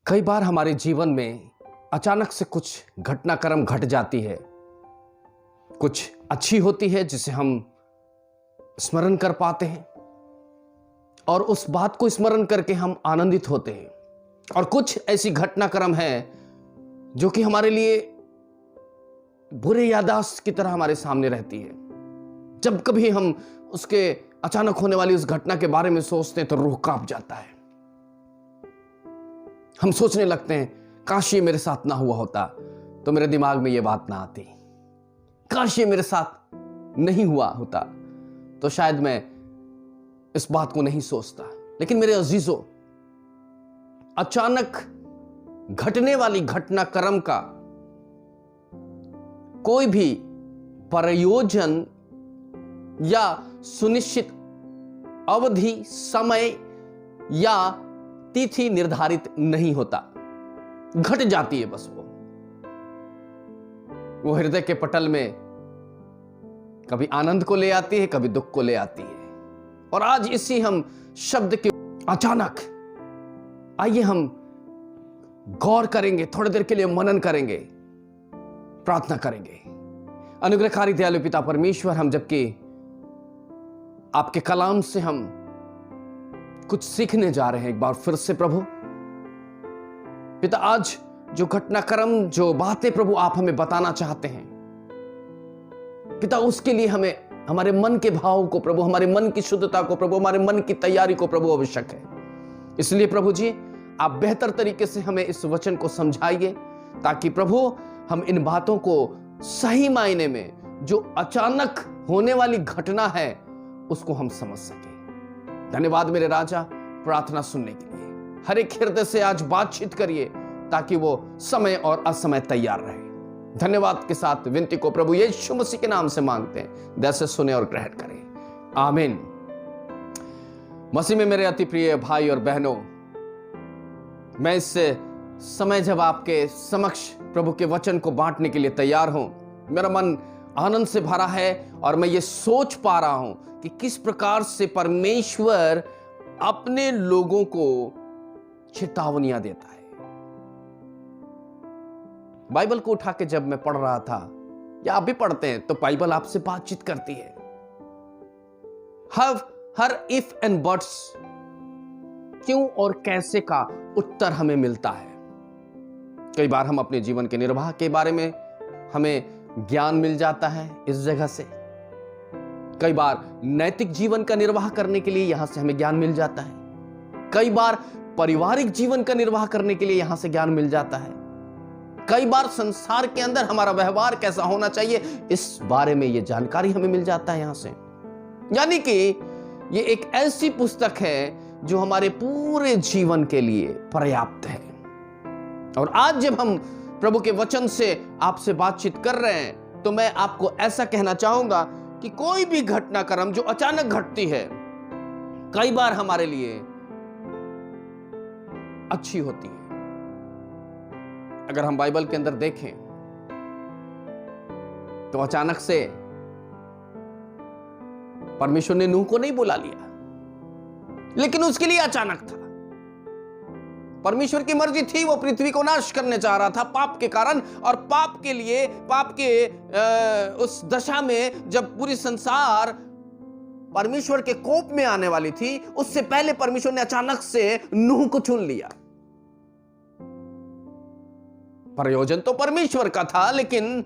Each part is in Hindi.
कई बार हमारे जीवन में अचानक से कुछ घटनाक्रम घट जाती है। कुछ अच्छी होती है जिसे हम स्मरण कर पाते हैं और उस बात को स्मरण करके हम आनंदित होते हैं, और कुछ ऐसी घटनाक्रम है जो कि हमारे लिए बुरे याददाश्त की तरह हमारे सामने रहती है। जब कभी हम उसके अचानक होने वाली उस घटना के बारे में सोचते हैं तो रूह कांप जाता है। हम सोचने लगते हैं काश ये मेरे साथ ना हुआ होता तो मेरे दिमाग में ये बात ना आती, काश ये मेरे साथ नहीं हुआ होता तो शायद मैं इस बात को नहीं सोचता। लेकिन मेरे अजीजों, अचानक घटने वाली घटनाक्रम का कोई भी प्रयोजन या सुनिश्चित अवधि, समय या तिथि निर्धारित नहीं होता, घट जाती है बस वो हृदय के पटल में कभी आनंद को ले आती है, कभी दुख को ले आती है। और आज इसी हम शब्द के अचानक आइए हम गौर करेंगे, थोड़ी देर के लिए मनन करेंगे, प्रार्थना करेंगे। अनुग्रहकारी दयालु पिता परमेश्वर, हम जबकि आपके कलाम से हम कुछ सीखने जा रहे हैं एक बार फिर से प्रभु पिता, आज जो घटनाक्रम, जो बातें प्रभु आप हमें बताना चाहते हैं पिता, उसके लिए हमें हमारे मन के भाव को प्रभु, हमारे मन की शुद्धता को प्रभु, हमारे मन की तैयारी को प्रभु आवश्यक है। इसलिए प्रभु जी, आप बेहतर तरीके से हमें इस वचन को समझाइए ताकि प्रभु हम इन बातों को सही मायने में जो अचानक होने वाली घटना है उसको हम समझ सके। धन्यवाद मेरे राजा, प्रार्थना सुनने के लिए। हर एक हृदय से आज बातचीत करिए ताकि वो समय और असमय तैयार रहे। धन्यवाद के साथ विनती को प्रभु यीशु मसीह के नाम से मांगते हैं, दैसे सुने और ग्रहण करें, आमीन। मसीह में मेरे अति प्रिय भाई और बहनों, मैं इस समय जब आपके समक्ष प्रभु के वचन को बांटने के लिए तैयार हूं, मेरा मन आनंद से भरा है और मैं ये सोच पा रहा हूं कि किस प्रकार से परमेश्वर अपने लोगों को चेतावनियां देता है। बाइबल को उठा के जब मैं पढ़ रहा था, या आप भी पढ़ते हैं, तो बाइबल आपसे बातचीत करती है। हर इफ एंड बट्स, क्यों और कैसे का उत्तर हमें मिलता है। कई बार हम अपने जीवन के निर्वाह के बारे में हमें ज्ञान मिल जाता है इस जगह से। कई बार नैतिक जीवन का निर्वाह करने के लिए यहां से हमें ज्ञान मिल जाता है। कई बार पारिवारिक जीवन का निर्वाह करने के लिए यहां से ज्ञान मिल जाता है। कई बार संसार के अंदर हमारा व्यवहार कैसा होना चाहिए, इस बारे में यह जानकारी हमें मिल जाता है यहां से। यानी कि ये एक ऐसी पुस्तक है जो हमारे पूरे जीवन के लिए पर्याप्त है। और आज जब हम प्रभु के वचन से आपसे बातचीत कर रहे हैं तो मैं आपको ऐसा कहना चाहूंगा कि कोई भी घटनाक्रम जो अचानक घटती है, कई बार हमारे लिए अच्छी होती है। अगर हम बाइबल के अंदर देखें तो अचानक से परमेश्वर ने नूह को नहीं बुला लिया, लेकिन उसके लिए अचानक था। परमेश्वर की मर्जी थी, वो पृथ्वी को नाश करने चाह रहा था पाप के कारण, और पाप के लिए, पाप के उस दशा में जब पूरी संसार परमेश्वर के कोप में आने वाली थी, उससे पहले परमेश्वर ने अचानक से नूह को चुन लिया। प्रयोजन तो परमेश्वर का था, लेकिन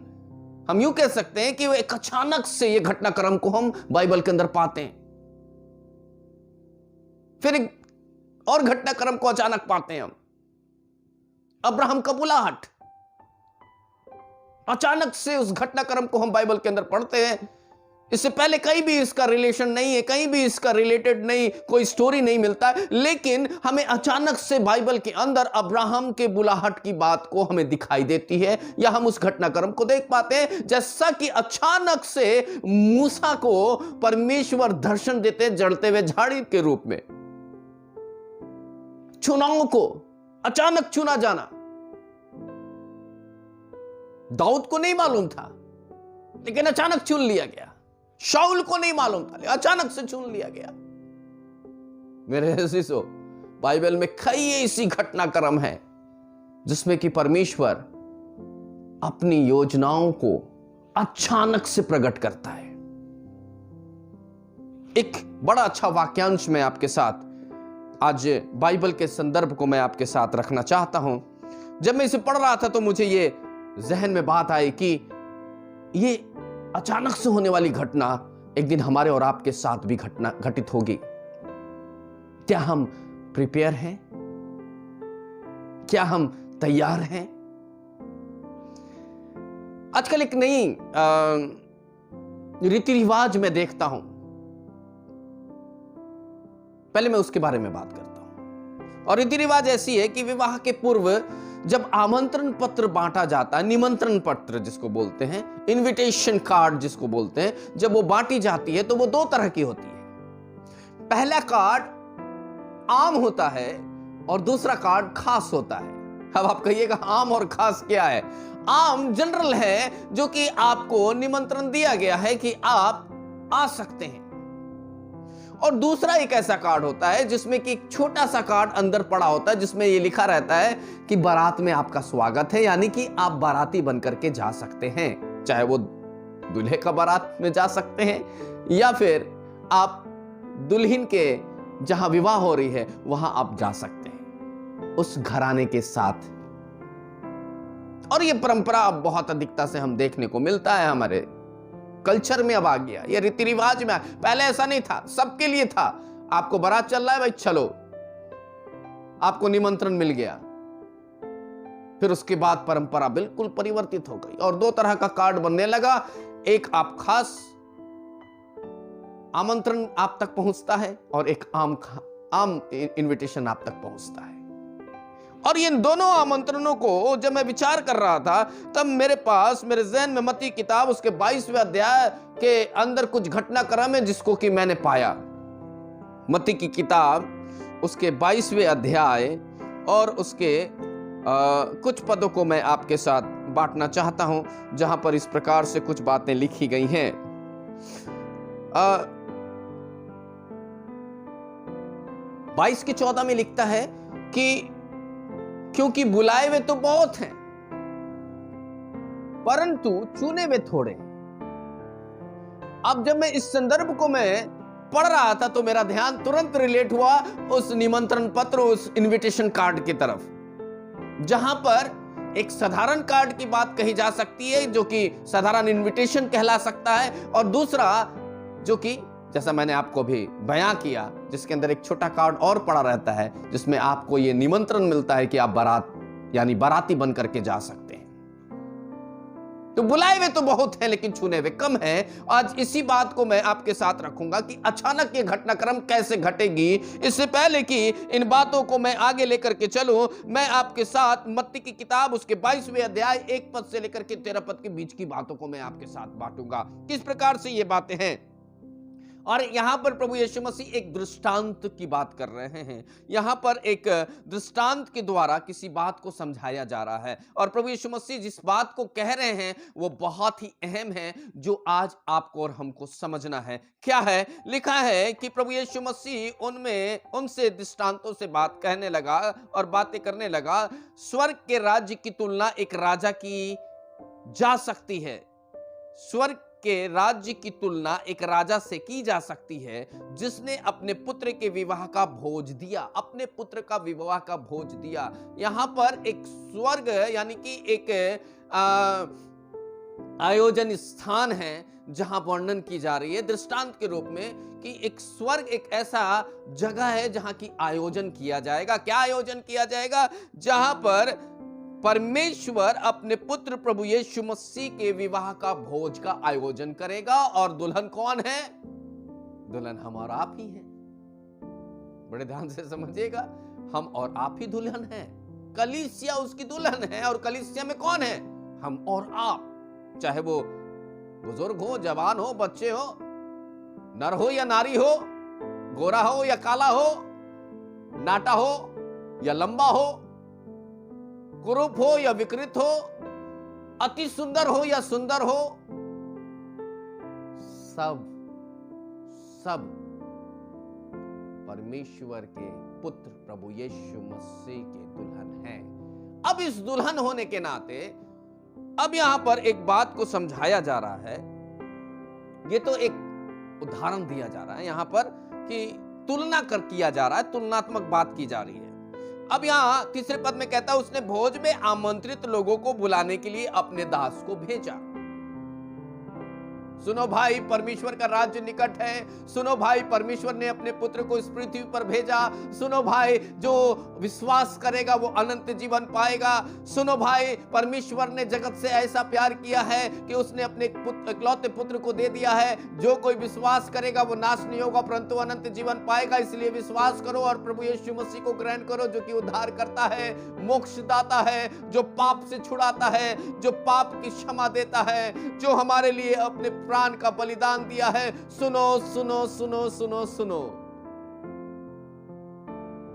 हम यूं कह सकते हैं कि वो एक अचानक से ये घटनाक्रम को हम बाइबल के अंदर पाते हैं। फिर एक और घटनाक्रम को अचानक पाते हैं हम, अब्राहम का बुलाहट। अचानक से उस घटनाक्रम को हम बाइबल के अंदर पढ़ते हैं। इससे पहले कहीं भी इसका रिलेशन नहीं है, कहीं भी इसका रिलेटेड नहीं, कोई स्टोरी नहीं मिलता है, लेकिन हमें अचानक से बाइबल के अंदर अब्राहम के बुलाहट की बात को हमें दिखाई देती है, या हम उस घटनाक्रम को देख पाते हैं। जैसा कि अचानक से मूसा को परमेश्वर दर्शन देते हैं जड़ते हुए झाड़ी के रूप में। चुनाव को अचानक चुना जाना दाऊद को नहीं मालूम था, लेकिन अचानक चुन लिया गया। शाऊल को नहीं मालूम था, लेकिन अचानक से चुन लिया गया। मेरे अजीजों, बाइबल में कई ऐसी घटनाक्रम है जिसमें कि परमेश्वर अपनी योजनाओं को अचानक से प्रकट करता है। एक बड़ा अच्छा वाक्यांश मैं आपके साथ आज बाइबल के संदर्भ को मैं आपके साथ रखना चाहता हूं। जब मैं इसे पढ़ रहा था तो मुझे ये जहन में बात आई कि ये अचानक से होने वाली घटना एक दिन हमारे और आपके साथ भी घटित होगी। क्या हम प्रिपेयर हैं? क्या हम तैयार हैं? आजकल एक नई रीति रिवाज में देखता हूं, पहले मैं उसके बारे में बात करता हूं। और रीति रिवाज ऐसी है कि विवाह के पूर्व जब आमंत्रण पत्र बांटा जाता है, निमंत्रण पत्र जिसको बोलते हैं, इनविटेशन कार्ड जिसको बोलते हैं, जब वो बांटी जाती है तो वो दो तरह की होती है। पहला कार्ड आम होता है और दूसरा कार्ड खास होता है। अब आप कहिएगा आम और खास क्या है? आम जनरल है, जो कि आपको निमंत्रण दिया गया है कि आप आ सकते हैं। और दूसरा एक ऐसा कार्ड होता है जिसमें कि एक छोटा सा कार्ड अंदर पड़ा होता है, जिसमें यह लिखा रहता है कि बारात में आपका स्वागत है, यानी कि आप बाराती बनकर के जा सकते हैं। चाहे वो दूल्हे का बारात में जा सकते हैं या फिर आप दुल्हन के जहां विवाह हो रही है वहां आप जा सकते हैं उस घराने के साथ। और यह परंपरा अब बहुत अधिकता से हम देखने को मिलता है, हमारे कल्चर में अब आ गया, ये रीति रिवाज में। पहले ऐसा नहीं था, सबके लिए था। आपको बारात चल रहा है भाई, चलो, आपको निमंत्रण मिल गया। फिर उसके बाद परंपरा बिल्कुल परिवर्तित हो गई और दो तरह का कार्ड बनने लगा। एक आप खास आमंत्रण आप तक पहुंचता है और एक आम इनविटेशन आप तक पहुंचता है। और इन दोनों आमंत्रणों को जब मैं विचार कर रहा था तब मेरे जहन में मत्ती किताब उसके 22वें अध्याय के अंदर कुछ घटनाक्रम है जिसको कि मैंने पाया। मत्ती की किताब उसके 22वें अध्याय और उसके कुछ पदों को मैं आपके साथ बांटना चाहता हूं, जहां पर इस प्रकार से कुछ बातें लिखी गई हैं। 22 के 14 में लिखता है कि क्योंकि बुलाए हुए तो बहुत हैं परंतु चुने हुए थोड़े हैं। अब जब मैं इस संदर्भ को मैं पढ़ रहा था तो मेरा ध्यान तुरंत रिलेट हुआ उस निमंत्रण पत्र, उस इनविटेशन कार्ड की तरफ, जहां पर एक साधारण कार्ड की बात कही जा सकती है जो कि साधारण इनविटेशन कहला सकता है, और दूसरा जो कि जैसा मैंने आपको भी बयां किया जिसके अंदर एक छोटा कार्ड और पड़ा रहता है जिसमें आपको यह निमंत्रण मिलता है कि आप बारात यानी बाराती बन करके जा सकते हैं। तो बुलाए हुए तो बहुत हैं लेकिन चुने हुए कम हैं। आज इसी बात को मैं आपके साथ रखूंगा कि अचानक ये घटनाक्रम कैसे घटेगी। इससे पहले कि इन बातों को मैं आगे लेकर के चलूं, मैं आपके साथ मत्ती की किताब उसके 22वें अध्याय 1 पद से लेकर के 13 पद के बीच की बातों को मैं आपके साथ बांटूंगा। किस प्रकार से ये बातें हैं, और यहां पर प्रभु यीशु मसीह एक दृष्टांत की बात कर रहे हैं। यहां पर एक दृष्टांत के द्वारा किसी बात को समझाया जा रहा है, और प्रभु यीशु मसीह जिस बात को कह रहे हैं वो बहुत ही अहम है जो आज आपको और हमको समझना है। क्या है? लिखा है कि प्रभु यीशु मसीह उनसे दृष्टांतों से बात कहने लगा और बातें करने लगा। स्वर्ग के राज्य की तुलना एक राजा की जा सकती है। स्वर्ग के राज्य की तुलना एक राजा से की जा सकती है जिसने अपने पुत्र के विवाह का भोज दिया, अपने पुत्र का विवाह का भोज दिया। यहां पर एक स्वर्ग यानी कि एक आयोजन स्थान है जहां वर्णन की जा रही है दृष्टांत के रूप में कि एक स्वर्ग एक ऐसा जगह है जहां की आयोजन किया जाएगा। क्या आयोजन किया जाएगा? जहां पर परमेश्वर अपने पुत्र प्रभु यीशु मसीह के विवाह का भोज का आयोजन करेगा। और दुल्हन कौन है? दुल्हन हम और आप ही हैं। बड़े ध्यान से समझिएगा, हम और आप ही दुल्हन हैं। कलीसिया उसकी दुल्हन है, और कलीसिया में कौन है? हम और आप। चाहे वो बुजुर्ग हो, जवान हो, बच्चे हो, नर हो या नारी हो, गोरा हो या काला हो, नाटा हो या लंबा हो, कुरूप हो या विकृत हो, अति सुंदर हो या सुंदर हो, सब परमेश्वर के पुत्र प्रभु यीशु मसीह के दुल्हन हैं। अब इस दुल्हन होने के नाते अब यहां पर एक बात को समझाया जा रहा है। ये तो एक उदाहरण दिया जा रहा है यहां पर कि तुलना कर किया जा रहा है, तुलनात्मक बात की जा रही है। अब यहां तीसरे पद में कहता है उसने भोज में आमंत्रित लोगों को बुलाने के लिए अपने दास को भेजा। सुनो भाई, परमेश्वर का राज्य निकट है। सुनो भाई, परमेश्वर ने अपने पुत्र को इस पृथ्वी पर भेजा। सुनो भाई, जो विश्वास करेगा वो अनंत जीवन पाएगा। सुनो भाई, परमेश्वर ने जगत से ऐसा प्यार किया है कि उसने अपने इकलौते पुत्र को दे दिया है। जो कोई विश्वास करेगा वो नाश नहीं होगा परंतु अनंत जीवन पाएगा। इसलिए विश्वास करो और प्रभु यीशु मसीह को ग्रहण करो, जो कि उद्धार करता है, मोक्ष दाता है, जो पाप से छुड़ाता है, जो पाप की क्षमा देता है, जो हमारे लिए अपने प्राण का बलिदान दिया है। सुनो सुनो सुनो सुनो सुनो,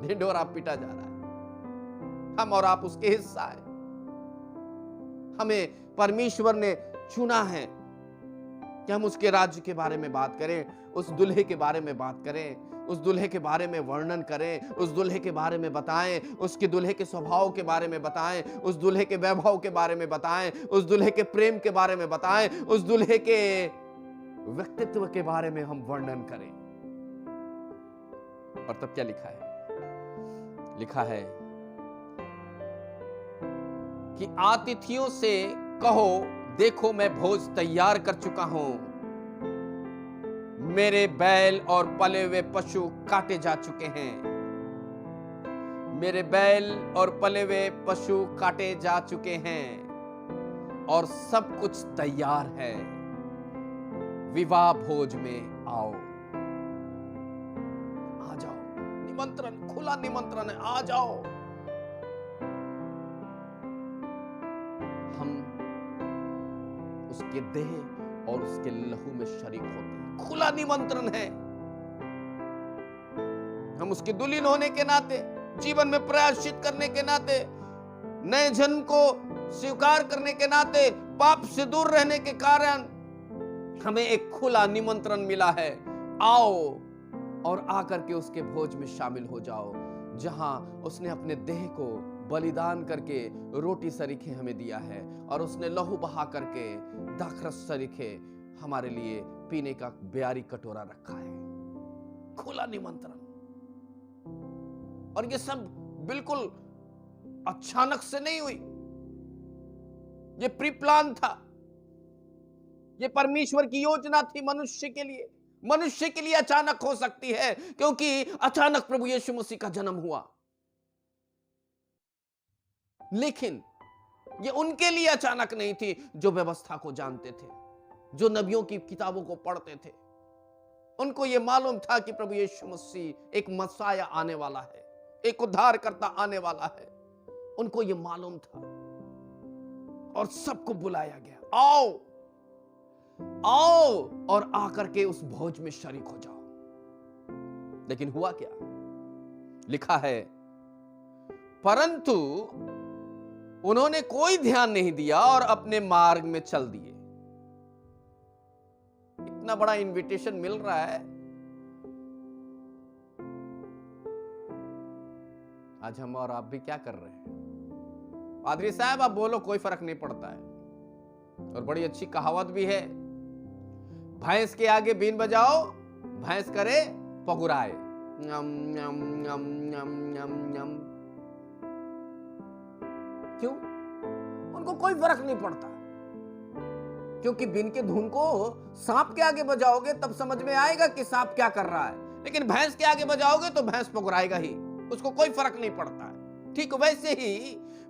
ढिंढोरा पीटा जा रहा है, हम और आप उसके हिस्सा है। हमें परमेश्वर ने चुना है कि हम उसके राज्य के बारे में बात करें, उस दुल्हे के बारे में बात करें, उस दुल्हे के बारे में वर्णन करें, उस दुल्हे के बारे में बताएं, उसके दुल्हे के स्वभाव के बारे में बताएं, उस दुल्हे के वैभव के बारे में बताएं, उस दुल्हे के प्रेम के बारे में बताएं, उस दुल्हे के व्यक्तित्व के बारे में हम वर्णन करें। और तब क्या लिखा है? लिखा है कि आतिथियों से कहो, देखो मैं भोज तैयार कर चुका हूं, मेरे बैल और पले हुए पशु काटे जा चुके हैं। मेरे बैल और पले हुए पशु काटे जा चुके हैं और सब कुछ तैयार है। विवाह भोज में आओ। आ जाओ, निमंत्रण, खुला निमंत्रण है, आ जाओ। हम उसके देह और उसके लहू में शरीक होते हैं। खुला निमंत्रण है। हम उसके दुल्हन होने के नाते, जीवन में प्रायश्चित करने के नाते, नए जन्म को स्वीकार करने के नाते, पाप से दूर रहने के कारण हमें एक खुला निमंत्रण मिला है। आओ और आकर के उसके भोज में शामिल हो जाओ, जहां उसने अपने देह को बलिदान करके रोटी सरीखे हमें दिया है और उसने लहू बहा करके दाखरस सरीखे हमारे लिए पीने का ब्यारी कटोरा रखा है। खुला निमंत्रण। और ये सब बिल्कुल अचानक से नहीं हुई, ये प्री प्लान था, ये परमेश्वर की योजना थी मनुष्य के लिए। मनुष्य के लिए अचानक हो सकती है क्योंकि अचानक प्रभु यीशु मसीह का जन्म हुआ, लेकिन ये उनके लिए अचानक नहीं थी जो व्यवस्था को जानते थे, जो नबियों की किताबों को पढ़ते थे। उनको यह मालूम था कि प्रभु यीशु मसीह एक मसाया आने वाला है, एक उद्धारकर्ता आने वाला है। उनको यह मालूम था और सबको बुलाया गया, आओ आओ और आकर के उस भोज में शरीक हो जाओ। लेकिन हुआ क्या? लिखा है, परंतु उन्होंने कोई ध्यान नहीं दिया और अपने मार्ग में चल दिए। इतना बड़ा इनविटेशन मिल रहा है, आज हम और आप भी क्या कर रहे हैं? पादरी साहब आप बोलो, कोई फर्क नहीं पड़ता है। और बड़ी अच्छी कहावत भी है, भैंस के आगे बीन बजाओ, भैंस करे पगुराए। यम यम यम यम यम यम। क्यों? उनको कोई फर्क नहीं पड़ता, क्योंकि बीन के धुन को सांप के आगे बजाओगे तब समझ में आएगा कि सांप क्या कर रहा है, लेकिन भैंस के आगे बजाओगे तो भैंस पगुराएगा ही, उसको कोई फर्क नहीं पड़ता है। ठीक वैसे ही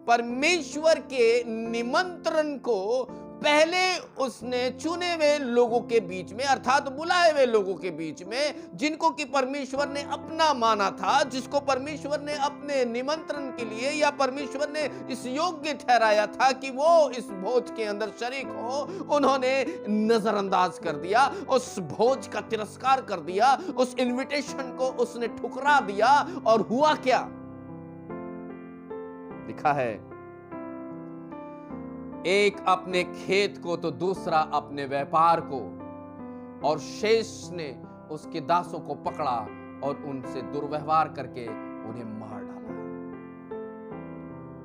परमेश्वर के निमंत्रण को पहले उसने चुने हुए लोगों के बीच में, अर्थात बुलाए हुए लोगों के बीच में, जिनको कि परमेश्वर ने अपना माना था, जिसको परमेश्वर ने अपने निमंत्रण के लिए या परमेश्वर ने इस योग्य ठहराया था कि वो इस भोज के अंदर शरीक हो, उन्होंने नजरअंदाज कर दिया, उस भोज का तिरस्कार कर दिया, उस इनविटेशन को उसने ठुकरा दिया। और हुआ क्या? लिखा है, एक अपने खेत को तो दूसरा अपने व्यापार को, और शेष ने उसके दासों को पकड़ा और उनसे दुर्व्यवहार करके उन्हें मार डाला।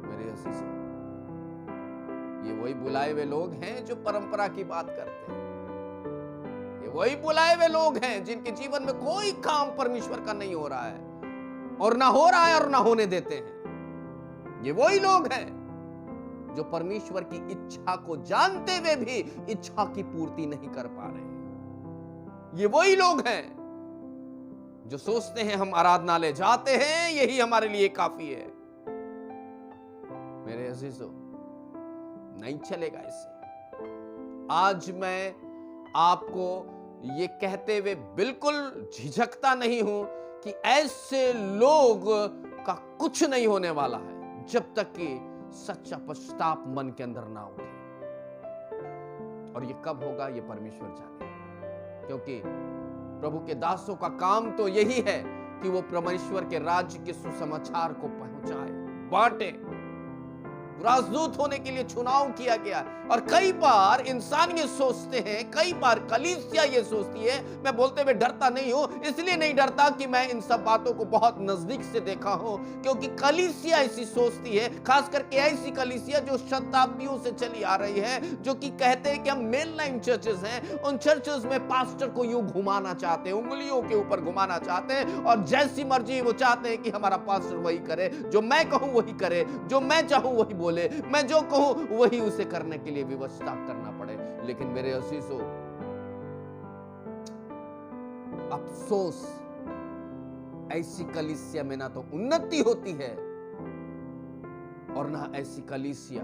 मेरे अजीजों, ये वही बुलाए हुए लोग हैं जो परंपरा की बात करते हैं। ये वही बुलाए हुए लोग हैं जिनके जीवन में कोई काम परमेश्वर का नहीं हो रहा है, और ना हो रहा है और ना होने देते हैं। ये वही लोग हैं जो परमेश्वर की इच्छा को जानते हुए भी इच्छा की पूर्ति नहीं कर पा रहे। ये वही लोग हैं जो सोचते हैं हम आराधनालय जाते हैं, यही हमारे लिए काफी है। मेरे अजीजों, नहीं चलेगा इससे। आज मैं आपको ये कहते हुए बिल्कुल झिझकता नहीं हूं कि ऐसे लोग का कुछ नहीं होने वाला है जब तक कि सच्चा पश्चाताप मन के अंदर ना उठे। और ये कब होगा, ये परमेश्वर जाने, क्योंकि प्रभु के दासों का काम तो यही है कि वो परमेश्वर के राज्य के सुसमाचार को पहुंचाए, बांटे। राजदूत होने के लिए चुनाव किया गया। और कई बार इंसान ये सोचते हैं, कई बार कलीसिया ये सोचती है, मैं बोलते हुए डरता नहीं हूं, इसलिए नहीं डरता कि मैं इन सब बातों को बहुत नजदीक से देखा हूं, क्योंकि कलीसिया ऐसी सोचती है, खास करके ऐसी कलीसिया जो शताब्दियों से चली आ रही है, जो कि कहते हैं कि हम मेन लाइन चर्चेस हैं। उन चर्चेस में पास्टर को यूं घुमाना चाहते हैं, उंगलियों के ऊपर घुमाना चाहते हैं, और जैसी मर्जी वो चाहते हैं कि हमारा पास्टर वही करे, जो मैं कहूं वही करे, जो मैं चाहूं वही बोले, मैं जो कहूं वही उसे करने के लिए व्यवस्था करना पड़े। लेकिन मेरे अजीजों, अफसोस, ऐसी कलीसिया में ना तो उन्नति होती है और ना ऐसी कलीसिया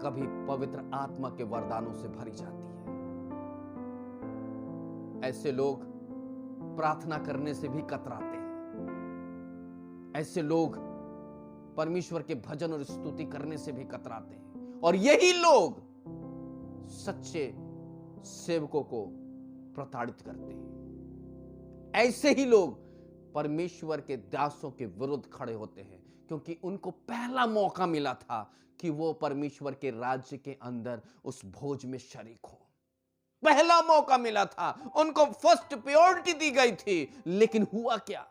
कभी पवित्र आत्मा के वरदानों से भरी जाती है। ऐसे लोग प्रार्थना करने से भी कतराते हैं। ऐसे लोग परमेश्वर के भजन और स्तुति करने से भी कतराते हैं। और यही लोग सच्चे सेवकों को प्रताड़ित करते हैं। ऐसे ही लोग परमेश्वर के दासों के विरुद्ध खड़े होते हैं, क्योंकि उनको पहला मौका मिला था कि वो परमेश्वर के राज्य के अंदर उस भोज में शरीक हो। पहला मौका मिला था, उनको फर्स्ट प्रायोरिटी दी गई थी। लेकिन हुआ क्या?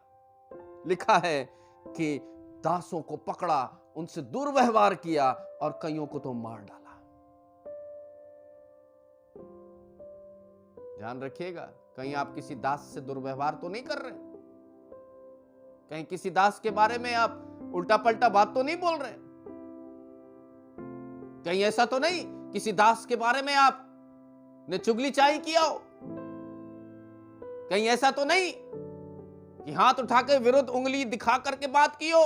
लिखा है कि दासों को पकड़ा, उनसे दुर्व्यवहार किया और कईयों को तो मार डाला। ध्यान रखिएगा, कहीं आप किसी दास से दुर्व्यवहार तो नहीं कर रहे, कहीं किसी दास के बारे में आप उल्टा पलटा बात तो नहीं बोल रहे, कहीं ऐसा तो नहीं किसी दास के बारे में आप ने चुगलीचाई किया हो, कहीं ऐसा तो नहीं कि हाथ उठाकर विरुद्ध उंगली दिखा करके बात की हो।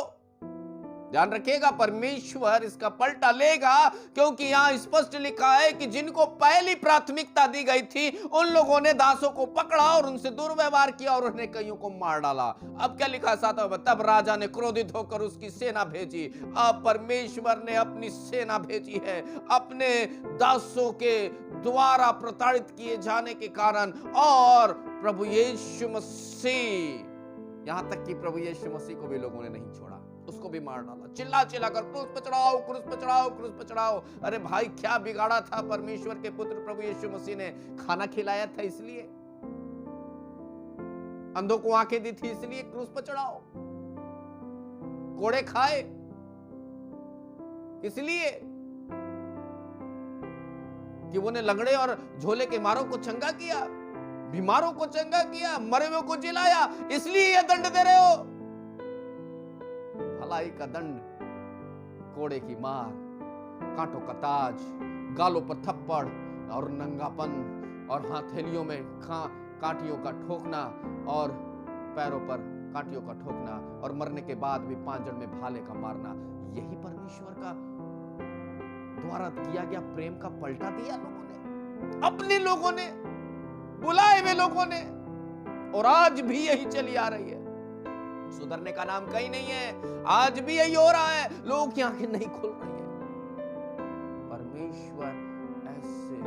ध्यान रखिएगा, परमेश्वर इसका पलटा लेगा, क्योंकि यहां स्पष्ट लिखा है कि जिनको पहली प्राथमिकता दी गई थी उन लोगों ने दासों को पकड़ा और उनसे दुर्व्यवहार किया और उन्हें कईयों को मार डाला। अब क्या लिखा 7 में, तब राजा ने क्रोधित होकर उसकी सेना भेजी। अब परमेश्वर ने अपनी सेना भेजी है अपने दासों के द्वारा प्रताड़ित किए जाने के कारण। और प्रभु यीशु मसीह, यहां तक कि प्रभु यीशु मसीह को भी लोगों ने नहीं छोड़ा, उसको भी मार डाला। चिल्ला चिल्ला कर क्रूस पे चढ़ाओ, क्रूस पे चढ़ाओ, क्रूस पे चढ़ाओ। अरे भाई, क्या बिगाड़ा था परमेश्वर के पुत्र प्रभु यीशु मसीह ने? खाना खिलाया था इसलिए, अंधों को आंखें दी थी इसलिए क्रूस पे चढ़ाओ, कोड़े खाए इसलिए कि वो ने लंगड़े और झोले के मारों को चंगा किया, बीमारों को चंगा किया, मरे हुए को जिलाया, इसलिए यह दंड दे रहे हो? भलाई का दंड, कोड़े की मार, कांटों का ताज, गालों पर थप्पड़ और नंगापन, और हथेलियों में कांटियों का ठोकना और पैरों पर कांटियों का ठोकना, और मरने के बाद भी पांजर में भाले का मारना। यही परमेश्वर का द्वारा किया गया प्रेम का पलटा दिया लोगों ने, अपने लोगों ने, बुलाए हुए लोगों ने। और आज भी यही चली आ रही है, सुधरने का नाम कहीं नहीं है। आज भी यही हो रहा है, लोगों की आंखें नहीं खुल रही है। परमेश्वर ऐसे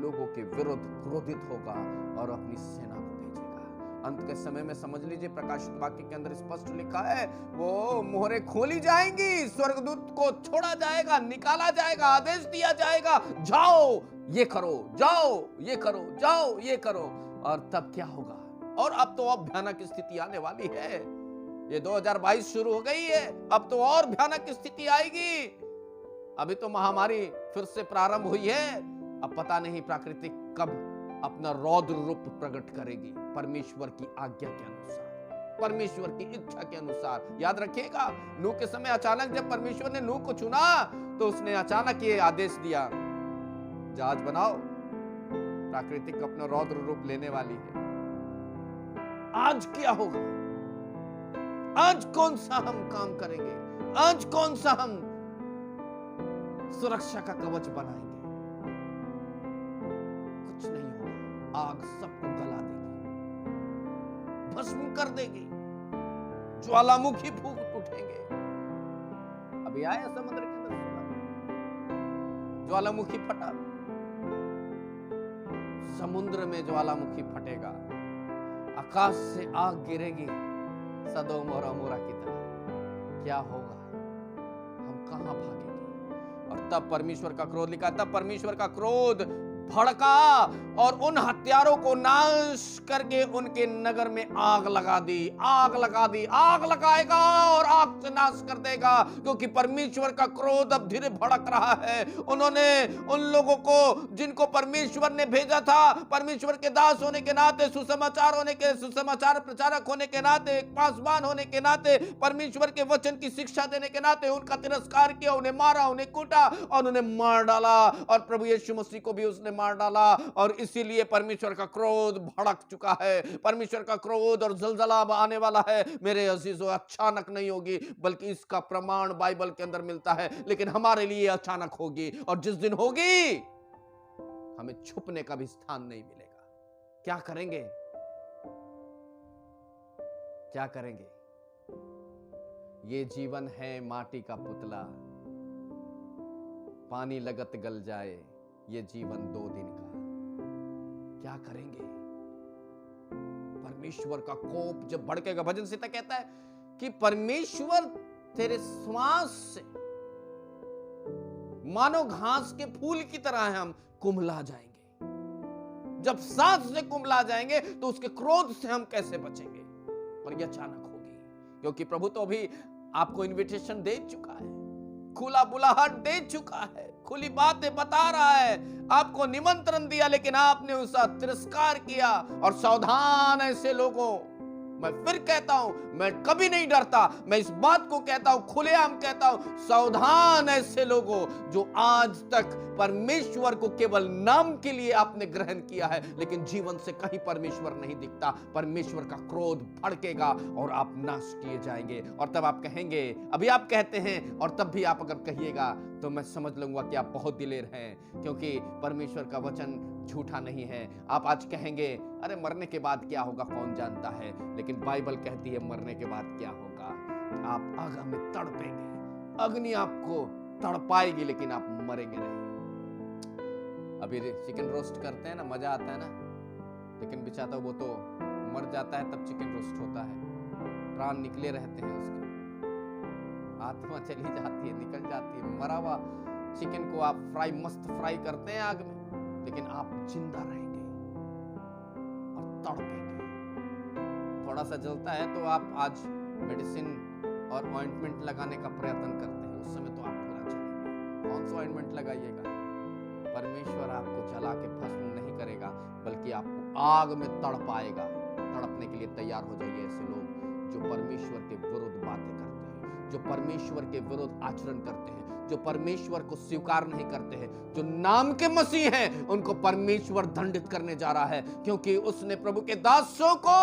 लोगों के विरुद्ध क्रोधित होगा और अपनी सेना को भेजेगा। अंत के समय में समझ लीजिए, प्रकाशित वाक्य के अंदर स्पष्ट लिखा है, वो मोहरें खोली जाएंगी, स्वर्गदूत को छोड़ा जाएगा, निकाला जाएगा, आदेश दिया जाएगा, जाओ ये करो, जाओ ये करो, जाओ ये करो। और तब क्या होगा? और अब तो अब भयानक स्थिति आने वाली है। ये 2022 शुरू हो गई है, अब तो और भयानक स्थिति आएगी। अभी तो महामारी फिर से प्रारंभ हुई है, अब पता नहीं प्राकृतिक कब अपना रौद्र रूप प्रकट करेगी, परमेश्वर की आज्ञा के अनुसार, परमेश्वर की इच्छा के अनुसार। याद रखिएगा, नूह के समय अचानक जब परमेश्वर ने नूह को चुना तो उसने अचानक ये आदेश दिया, जहाज बनाओ, प्राकृतिक अपना रौद्र रूप लेने वाली है। आज क्या होगा? आज कौन सा हम काम करेंगे? आज कौन सा हम सुरक्षा का कवच बनाएंगे? कुछ नहीं होगा। आग सबको गला देगी, भस्म कर देगी, ज्वालामुखी फूंक उठेंगे। अभी आया समुद्र के अंदर सुना, ज्वालामुखी फटा, समुद्र में ज्वालामुखी फटेगा, आकाश से आग गिरेगी सदोम और अमोरा की तरह। क्या होगा? हम कहां भागेंगे? और तब परमेश्वर का क्रोध लिखा, तब परमेश्वर का क्रोध भड़का और उन हत्यारों को नाश करके उनके नगर में आग लगा दी। आग लगा दी, आग लगाएगा और आग से नाश कर देगा, क्योंकि परमेश्वर का क्रोध अब धीरे भड़क रहा है। उन्होंने उन लोगों को जिनको परमेश्वर ने भेजा था, परमेश्वर के दास होने के नाते, सुसमाचार प्रचारक होने के नाते, एक पासवान होने के नाते, परमेश्वर के वचन की शिक्षा देने के नाते उनका तिरस्कार किया, उन्हें मारा, उन्हें कूटा और उन्हें मार डाला। और प्रभु यीशु मसीह को भी उसने मार डाला। और इसीलिए परमेश्वर का क्रोध भड़क चुका है। परमेश्वर का क्रोध और जलजला आने वाला है मेरे अजीजों। अचानक नहीं होगी, बल्कि इसका प्रमाण बाइबल के अंदर मिलता है, लेकिन हमारे लिए अचानक होगी। और जिस दिन होगी, हमें छुपने का भी स्थान नहीं मिलेगा। क्या करेंगे? क्या करेंगे? ये जीवन है माटी का पुतला, पानी लगत गल जाए, ये जीवन 2 दिन का। क्या करेंगे? परमेश्वर का कोप जब भड़केगा, भजन संहिता कहता है कि परमेश्वर तेरे श्वास से मानो घास के फूल की तरह है, हम कुम्हला जाएंगे। जब सांस से कुम्हला जाएंगे तो उसके क्रोध से हम कैसे बचेंगे? और यह अचानक होगी, क्योंकि प्रभु तो अभी आपको इनविटेशन दे चुका है, खुला बुलाहट दे चुका है, खुली बातें बता रहा है, आपको निमंत्रण दिया, लेकिन आपने उसका तिरस्कार किया। और सावधान ऐसे लोगों, मैं फिर कहता हूं, मैं कभी नहीं डरता, मैं इस बात को कहता हूं, खुलेआम कहता हूं, सावधान ऐसे लोगों जो आज तक परमेश्वर को केवल नाम के लिए आपने ग्रहण किया है, लेकिन जीवन से कहीं परमेश्वर नहीं दिखता। परमेश्वर का क्रोध भड़केगा और आप नाश किए जाएंगे। और तब आप कहेंगे, अभी आप कहते हैं, और तब भी आप अगर कहिएगा तो मैं समझ लूंगा कि आप बहुत दिलेर हैं, क्योंकि परमेश्वर का वचन झूठा नहीं है। आप आज कहेंगे, अरे मरने के बाद क्या होगा कौन जानता है, लेकिन बाइबल कहती है मरने के बाद क्या होगा। आप आग में तड़पेंगे, अग्नि आपको तड़पाएगी, लेकिन आप मरेंगे नहीं। अभी चिकन रोस्ट करते हैं ना, मजा आता है ना, लेकिन बेचारा वो तो मर जाता है तब चिकन रोस्ट होता है, प्राण निकले रहते हैं उसके, आत्मा चली जाती है, निकल जाती है। मरा हुआ चिकन को आप फ्राई, मस्त फ्राई करते हैं आग में, लेकिन आप जिंदा रहेंगे और तड़पेंगे। थोड़ा सा जलता है तो आप आज मेडिसिन और ऑइंटमेंट लगाने का प्रयत्न करते हैं, उस समय तो आप पूरा जलेंगे। कौन सा ऑइंटमेंट लगाइएगा? परमेश्वर आपको जला के भस्म नहीं करेगा, बल्कि आपको आग में तड़पाएगा। तड़पने के लिए तैयार हो जाइए ऐसे लोग जो परमेश्वर के विरुद्ध बातें करते हैं, जो परमेश्वर के विरुद्ध आचरण करते हैं, जो परमेश्वर को स्वीकार नहीं करते हैं, जो नाम के मसीह हैं, उनको परमेश्वर दंडित करने जा रहा है, क्योंकि उसने प्रभु के दासों को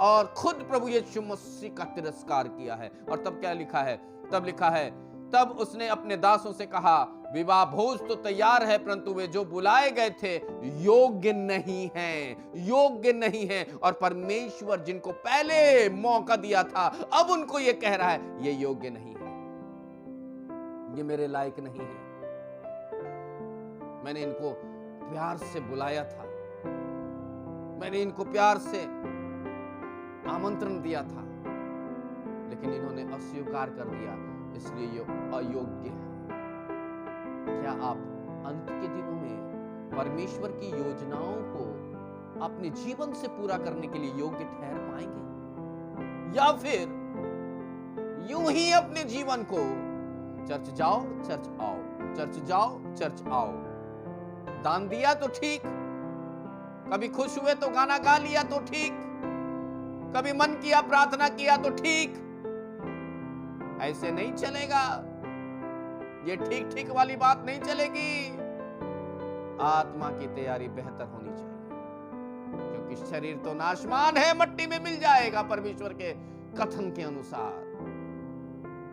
और खुद प्रभु यीशु मसीह का तिरस्कार किया है। और तब क्या लिखा है? तब लिखा है, तब उसने अपने दासों से कहा, विवाह भोज तो तैयार है, परंतु वे जो बुलाए गए थे योग्य नहीं हैं, योग्य नहीं हैं। और परमेश्वर जिनको पहले मौका दिया था, अब उनको ये कह रहा है, ये योग्य नहीं है, ये मेरे लायक नहीं है। मैंने इनको प्यार से बुलाया था, मैंने इनको प्यार से आमंत्रण दिया था, लेकिन इन्होंने अस्वीकार कर दिया, इसलिए ये अयोग्य है। क्या आप अंत के दिनों में परमेश्वर की योजनाओं को अपने जीवन से पूरा करने के लिए योग्य ठहर पाएंगे, या फिर यूं ही अपने जीवन को चर्च जाओ चर्च आओ चर्च जाओ, चर्च आओ, दान दिया तो ठीक, कभी खुश हुए तो गाना गा लिया तो ठीक, कभी मन किया प्रार्थना किया तो ठीक। ऐसे नहीं चलेगा, ये ठीक ठीक वाली बात नहीं चलेगी। आत्मा की तैयारी बेहतर होनी चाहिए, क्योंकि शरीर तो नाशवान है, मट्टी में मिल जाएगा परमेश्वर के कथन के अनुसार,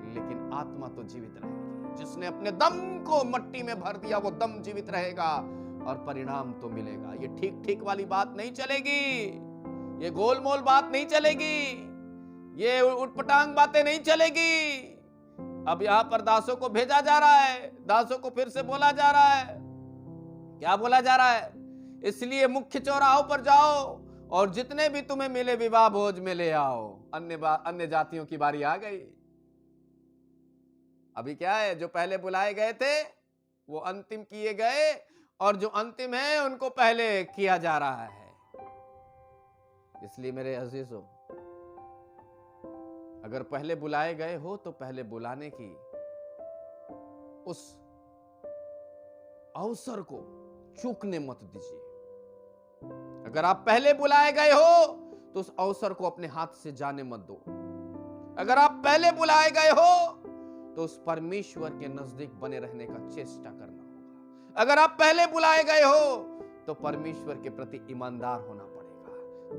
लेकिन आत्मा तो जीवित रहेगी। जिसने अपने दम को मट्टी में भर दिया वो दम जीवित रहेगा और परिणाम तो मिलेगा। ये ठीक ठीक वाली बात नहीं चलेगी, ये गोलमोल बात नहीं चलेगी, ये उटपटांग बातें नहीं चलेगी। अब यहां पर दासों को भेजा जा रहा है, दासों को फिर से बोला जा रहा है। क्या बोला जा रहा है? इसलिए मुख्य चौराहों पर जाओ और जितने भी तुम्हें मिले विवाह भोज में ले आओ। अन्य जातियों की बारी आ गई। अभी क्या है, जो पहले बुलाए गए थे वो अंतिम किए गए, और जो अंतिम है उनको पहले किया जा रहा है। इसलिए मेरे अजीजों, अगर पहले बुलाए गए हो तो पहले बुलाने की उस अवसर को चूकने मत दीजिए। अगर आप पहले बुलाए गए हो तो उस अवसर को अपने हाथ से जाने मत दो। अगर आप पहले बुलाए गए हो तो उस परमेश्वर के नजदीक बने रहने का चेष्टा करना होगा। अगर आप पहले बुलाए गए हो तो परमेश्वर के प्रति ईमानदार होना पड़ेगा,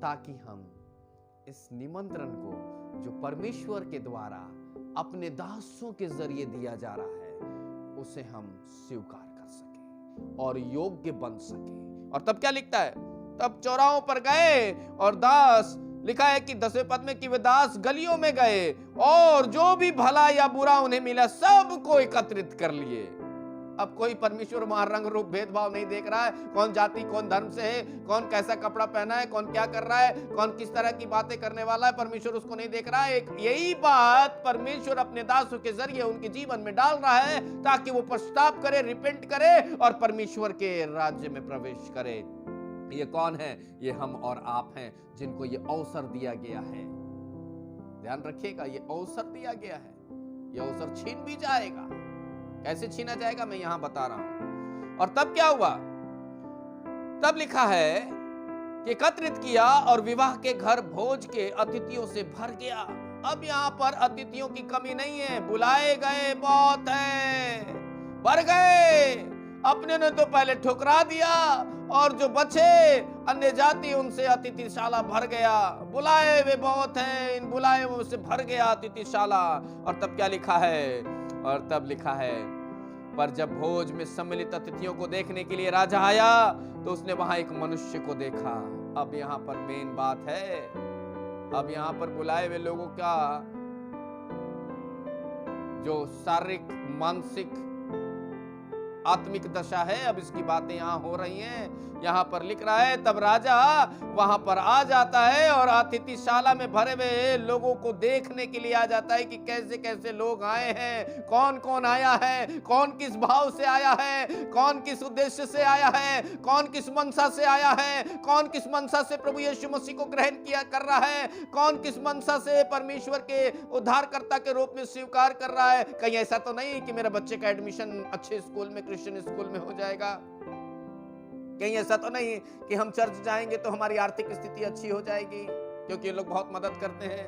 ताकि हम इस निमंत्रण को जो परमेश्वर के द्वारा अपने दासों के जरिए दिया जा रहा है उसे हम स्वीकार कर सके और योग्य बन सके। और तब क्या लिखता है? तब चौराहों पर गए और दास, लिखा है कि 10वें पद में कि वे दास गलियों में गए और जो भी भला या बुरा उन्हें मिला सबको एकत्रित कर लिए। अब कोई परमेश्वर वहां रंग रूप भेदभाव नहीं देख रहा है, कौन जाति कौन धर्म से है, कौन कैसा कपड़ा पहना है, कौन क्या कर रहा है, कौन किस तरह की बातें करने वाला है, परमेश्वर उसको नहीं देख रहा है। एक यही बात परमेश्वर अपने दासों के जरिए उनके जीवन में डाल रहा है ताकि वो पश्चाताप करे, रिपेंट करे और परमेश्वर के राज्य में प्रवेश करे। ये कौन है? ये हम और आप हैं, जिनको ये अवसर दिया गया है। ध्यान रखिएगा, ये अवसर दिया गया है, ये अवसर छीन भी जाएगा। कैसे छीना जाएगा मैं यहां बता रहा हूं। और तब क्या हुआ? तब लिखा है कि एकत्रित किया और विवाह के घर भोज के अतिथियों से भर गया। अब यहां पर अतिथियों की कमी नहीं है, बुलाए गए बहुत है, भर गए। अपने ने तो पहले ठुकरा दिया और जो बचे अन्य जाति उनसे अतिथिशाला भर गया। बुलाए वे बहुत हैं, इन बुलाए हुए से भर गया अतिथिशाला। और तब क्या लिखा है? और तब लिखा है, पर जब भोज में सम्मिलित अतिथियों को देखने के लिए राजा आया तो उसने वहां एक मनुष्य को देखा। अब यहां पर मेन बात है, अब यहां पर बुलाए हुए लोगों का जो शारीरिक, मानसिक, आत्मिक दशा है, अब इसकी बातें यहां हो रही हैं। यहां पर लिख रहा है, तब राजा वहां पर आ जाता है और अतिथिशाला में भरे हुए लोगों को देखने के लिए आ जाता है कि कैसे कैसे लोग आए हैं, कौन कौन आया है, कौन किस भाव से आया है, कौन किस उद्देश्य से आया है, कौन किस मनसा से आया है, कौन किस मनसा से प्रभु यीशु मसीह को ग्रहण किया कर रहा है, कौन किस मनसा से परमेश्वर के उद्धारकर्ता के रूप में स्वीकार कर रहा है। कहीं ऐसा तो नहीं कि मेरे बच्चे का एडमिशन अच्छे स्कूल में, क्रिश्चियन स्कूल में हो जाएगा। कहीं ऐसा तो नहीं कि हम चर्च जाएंगे तो हमारी आर्थिक स्थिति अच्छी हो जाएगी, क्योंकि ये लोग बहुत मदद करते हैं।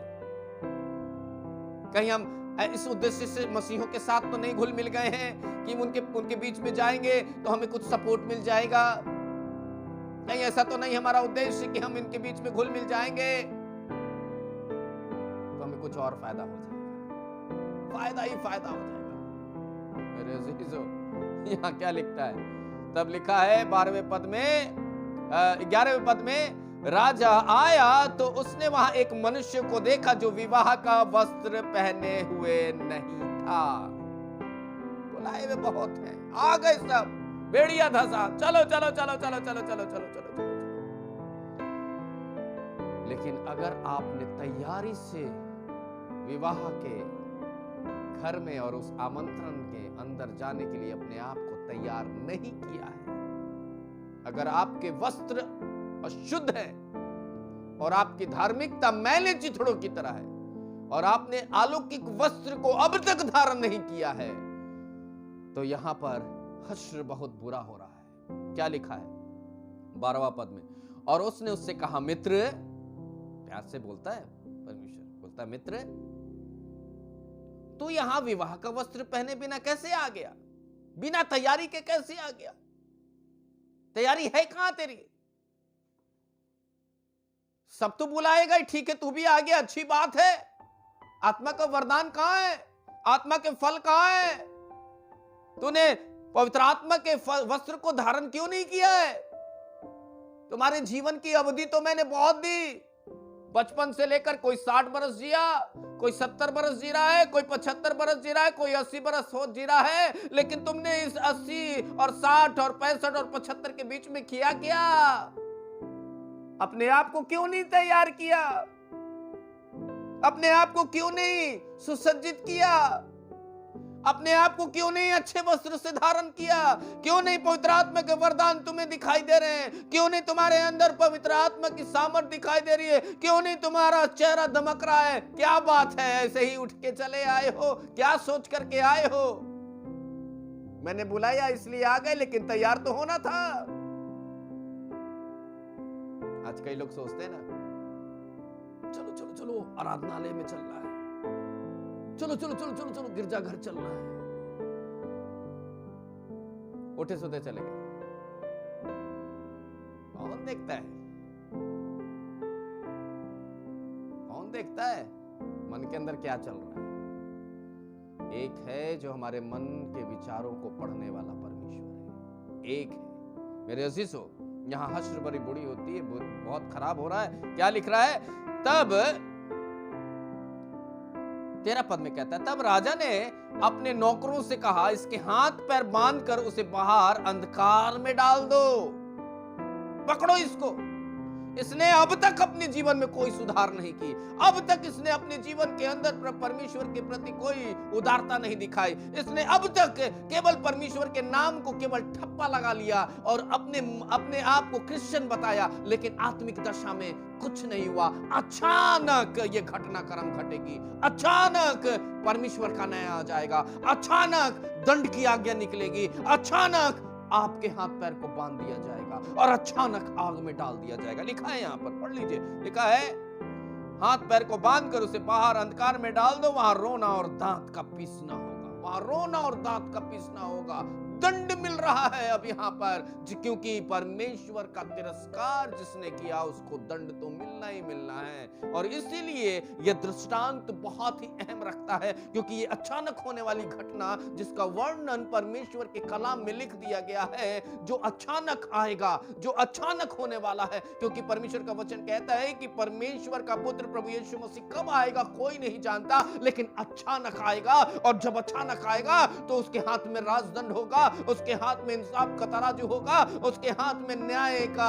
कहीं हम इस उद्देश्य से मसीहों के साथ तो नहीं घुल मिल गए हैं कि उनके बीच में जाएंगे तो हमें कुछ सपोर्ट मिल जाएगा। कहीं ऐसा तो नहीं हमारा उद्देश्य कि हम इनके बीच में घुल मिल जाएंगे तो हमें कुछ और फायदा हो जाएगा, फायदा ही फायदा हो जाएगा। मेरे अजीजों, यहाँ क्या लिखता है? तब लिखा है 12वें पद में, 11वें पद में, राजा आया तो उसने वहां एक मनुष्य को देखा जो विवाह का वस्त्र पहने हुए नहीं था। बुलाए हुए बहुत हैं, आ गए सब, बेड़िया धसा, चलो चलो चलो चलो चलो चलो चलो चलो चलो। लेकिन अगर आपने तैयारी से विवाह के घर में और उस आमंत्रण के अंदर जाने के लिए अपने आप को तैयार नहीं किया है, अगर आपके वस्त्र अशुद्ध है और आपकी धार्मिकता मैले चिथड़ों की तरह है और आपने अलौकिक वस्त्र को अब तक धारण नहीं किया है, तो यहां पर हश्र बहुत बुरा हो रहा है। क्या लिखा है 12वां पद में, और उसने उससे कहा, मित्र, प्यार से बोलता है परमेश्वर, बोलता है मित्र, तू यहां विवाह का वस्त्र पहने बिना कैसे आ गया? बिना तैयारी के कैसे आ गया? तैयारी है कहां तेरी? सब तो बुलाएगा ही, ठीक है, तू भी आ गया, अच्छी बात है। आत्मा का वरदान कहां है? आत्मा के फल कहां है? तूने पवित्र आत्मा के वस्त्र को धारण क्यों नहीं किया है? तुम्हारे जीवन की अवधि तो मैंने बहुत दी। बचपन से लेकर कोई 60 बरस जिया, कोई 70 बरस जी रहा है, कोई 75 बरस जी रहा है, कोई 80 बरस हो जी रहा है, लेकिन तुमने इस 80 और 60 और 65 और 75 के बीच में किया क्या? अपने आप को क्यों नहीं तैयार किया? अपने आप को क्यों नहीं सुसज्जित किया? अपने आप को क्यों नहीं अच्छे वस्त्र से धारण किया? क्यों नहीं पवित्र आत्मा के वरदान तुम्हें दिखाई दे रहे हैं? क्यों नहीं तुम्हारे अंदर पवित्र आत्मा की सामर्थ दिखाई दे रही है? क्यों नहीं तुम्हारा चेहरा दमक रहा है? क्या बात है, ऐसे ही उठ के चले आए हो? क्या सोच करके आए हो? मैंने बुलाया इसलिए आ गए, लेकिन तैयार तो होना था। आज कई लोग सोचते हैं ना, चलो चलो चलो आराधनालय में चल रहा है, चलो चलो चलो चलो चलो गिरजाघर चल रहा है, उठे सोते चले गए। कौन देखता है? कौन देखता है मन के अंदर क्या चल रहा है? एक है जो हमारे मन के विचारों को पढ़ने वाला परमेश्वर है। एक है। मेरे अजीजों, यहां हश्र बड़ी बुरी होती है, बहुत खराब हो रहा है। क्या लिख रहा है? तब 13 पद में कहता है, तब राजा ने अपने नौकरों से कहा, इसके हाथ पैर बांधकर उसे बाहर अंधकार में डाल दो। पकड़ो इसको। इसने अब तक अपने जीवन में कोई सुधार नहीं की। अब तक इसने अपने जीवन के अंदर परमेश्वर के प्रति कोई उदारता नहीं दिखाई। इसने अब तक केवल परमेश्वर के नाम को केवल ठप्पा लगा लिया और अपने आप को क्रिश्चियन बताया, लेकिन आत्मिक दशा में कुछ नहीं हुआ। अचानक ये घटनाक्रम घटेगी, अचानक परमेश्वर का न्याय आ जाएगा, अचानक दंड की आज्ञा निकलेगी, अचानक आपके हाथ पैर को बांध दिया जाएगा और अचानक आग में डाल दिया जाएगा। लिखा है यहां पर, पढ़ लीजिए, लिखा है, हाथ पैर को बांधकर उसे बाहर अंधकार में डाल दो, वहां रोना और दांत का पीसना होगा। वहां रोना और दांत का पीसना होगा। दंड मिल रहा है अब यहां पर, क्योंकि परमेश्वर का तिरस्कार जिसने किया उसको दंड तो मिलना ही मिलना है। और इसीलिए यह दृष्टांत बहुत ही अहम रखता है, क्योंकि ये अचानक होने वाली घटना जिसका वर्णन परमेश्वर के कलाम में लिख दिया गया है, जो अचानक आएगा, जो अचानक होने वाला है। क्योंकि परमेश्वर का वचन कहता है कि परमेश्वर का पुत्र प्रभु यीशु मसीह कब आएगा कोई नहीं जानता, लेकिन अचानक आएगा। और जब अचानक आएगा तो उसके हाथ में राजदंड होगा, उसके हाथ में इंसाफ का तराजू होगा, उसके हाथ में न्याय का,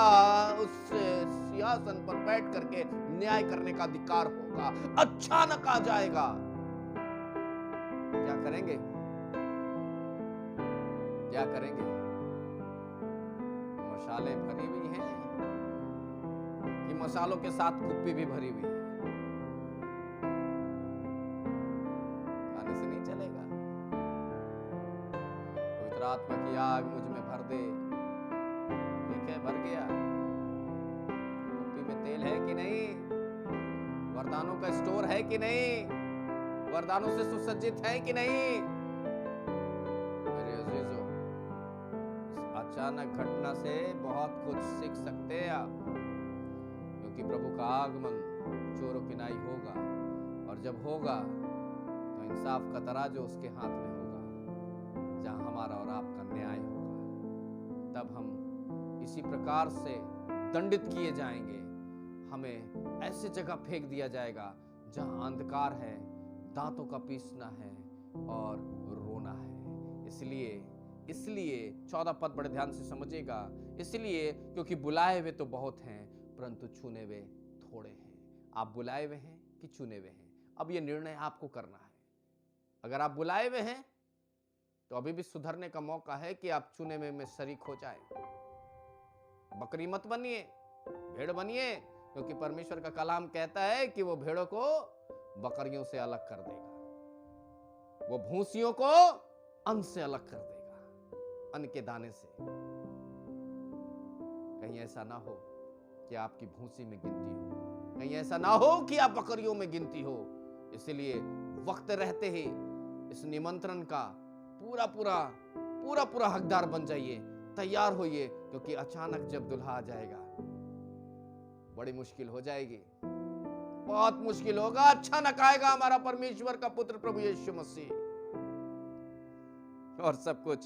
उस सिंहासन पर बैठ करके न्याय करने का अधिकार होगा। अचानक आ जाएगा। क्या करेंगे? क्या करेंगे? मशालें भरी हुई हैं कि मसालों के साथ कुप्पी भी भरी हुई है? खाने से नहीं चलेगा। आत्मा की आग मुझ में भर दे। ठीक है, भर गया। कुप्पी में तेल है कि नहीं? वरदानों का स्टोर है कि नहीं? वरदानों से सुसज्जित है कि नहीं? मेरे अजीजों, इस अचानक घटना से बहुत कुछ सीख सकते हैं आप, क्योंकि प्रभु का आगमन चोरों की नाई होगा, और जब होगा तो इंसाफ का तराजू उसके हाथ में होगा, जहां हमारा और आपका न्याय होगा। तब हम इसी प्रकार से दंडित किए जाएंगे। हमें ऐसी जगह फेंक दिया जाएगा जहां अंधकार है, दांतों का पीसना है और रोना है। इसलिए 14 पद बड़े ध्यान से समझिएगा। इसलिए क्योंकि बुलाए हुए तो बहुत हैं, परंतु चुने हुए थोड़े हैं। आप बुलाए हुए हैं कि चुने हुए हैं, अब यह निर्णय आपको करना है। अगर आप बुलाए हुए हैं तो अभी भी सुधरने का मौका है कि आप चुने में शरीक हो जाए। बकरी मत बनिए, भेड़ बनिए, क्योंकि परमेश्वर का कलाम कहता है कि वो भेड़ों को बकरियों से अलग कर देगा, वो भूसियों को अन्न से अलग कर देगा। अन्न के दाने से। कहीं ऐसा ना हो कि आपकी भूसी में गिनती हो, कहीं ऐसा ना हो कि आप बकरियों में गिनती हो। इसलिए वक्त रहते ही इस निमंत्रण का पूरा पूरा पूरा पूरा हकदार बन जाइए, तैयार होइए, क्योंकि अचानक जब दुल्हा आ जाएगा बड़ी मुश्किल हो जाएगी, बहुत मुश्किल होगा। अचानक आएगा हमारा परमेश्वर का पुत्र प्रभु यीशु मसीह, और सब कुछ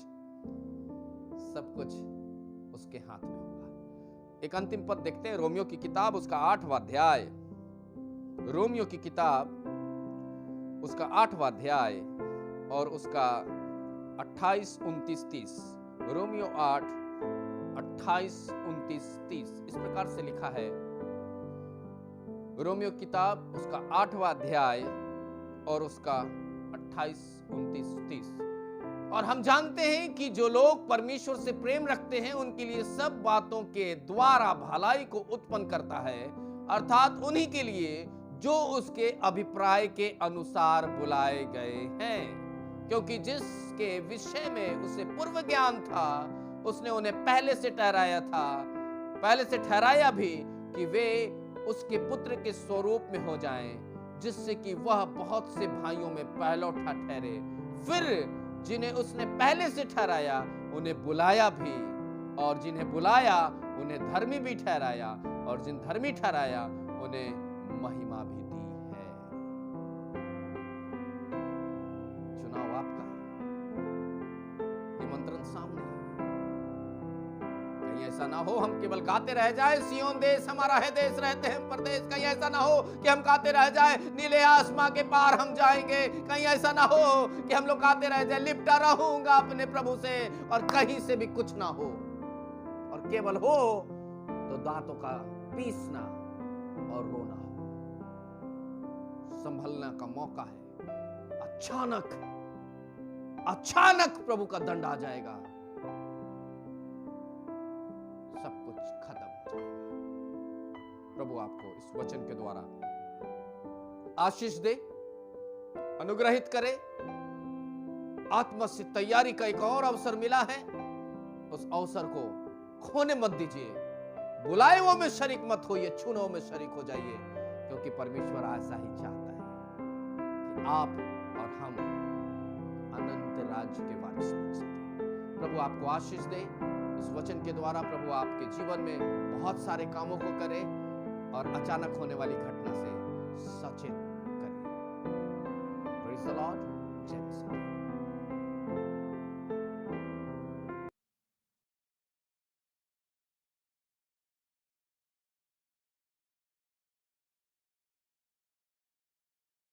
उसके हाथ में होगा। एक अंतिम पद देखते हैं, रोमियो की किताब उसका 8वां अध्याय, रोमियो की किताब उसका 8वां अध्याय और उसका 28, 29, 30। रोमियो 8, 28, 29, 30 इस प्रकार से लिखा है। रोमियो किताब उसका 8वां अध्याय और उसका 28, 29, 30। और हम जानते हैं कि जो लोग परमेश्वर से प्रेम रखते हैं उनके लिए सब बातों के द्वारा भलाई को उत्पन्न करता है, अर्थात उन्हीं के लिए जो उसके अभिप्राय के अनुसार बुलाए गए हैं। क्योंकि जिसके विषय में उसे पूर्व ज्ञान था उसने उन्हें पहले से ठहराया था, पहले से ठहराया भी कि वे उसके पुत्र के स्वरूप में हो जाएं, जिससे कि वह बहुत से भाइयों में पहलौठा ठहरे। फिर जिन्हें उसने पहले से ठहराया उन्हें बुलाया भी, और जिन्हें बुलाया उन्हें धर्मी भी ठहराया, और जिन धर्मी ठहराया उन्हें महिमा भी दी है। चुनाव आपका है, निमंत्रण सामने है। कहीं ऐसा ना हो हम केवल गाते रह जाए, सियोन देश हमारा है देश, रहते हैं परदेश। कहीं ऐसा ना हो कि हम गाते रह जाए, नीले आसमां के पार हम जाएंगे। कहीं ऐसा ना हो कि हम लोग गाते रह जाए, लिपटा रहूंगा अपने प्रभु से, और कहीं से भी कुछ ना हो, और केवल हो तो दांतों का पीसना और रोना हो। संभलने का मौका है। अचानक प्रभु का दंड आ जाएगा, सब कुछ खत्म हो जाएगा। प्रभु आपको इस वचन के द्वारा आशीष दे, अनुग्रहित करे। आत्मा से तैयारी का एक और अवसर मिला है, उस अवसर को खोने मत दीजिए। बुलाए में शरीक मत होइए, छूनो में शरीक हो जाइए, क्योंकि परमेश्वर ऐसा ही चाहता है कि आप और हम अनंत राज्य के वारिस बन सके। प्रभु आपको आशीष दे। इस वचन के द्वारा प्रभु आपके जीवन में बहुत सारे कामों को करे और अचानक होने वाली घटना से सचेत करे। Praise the Lord.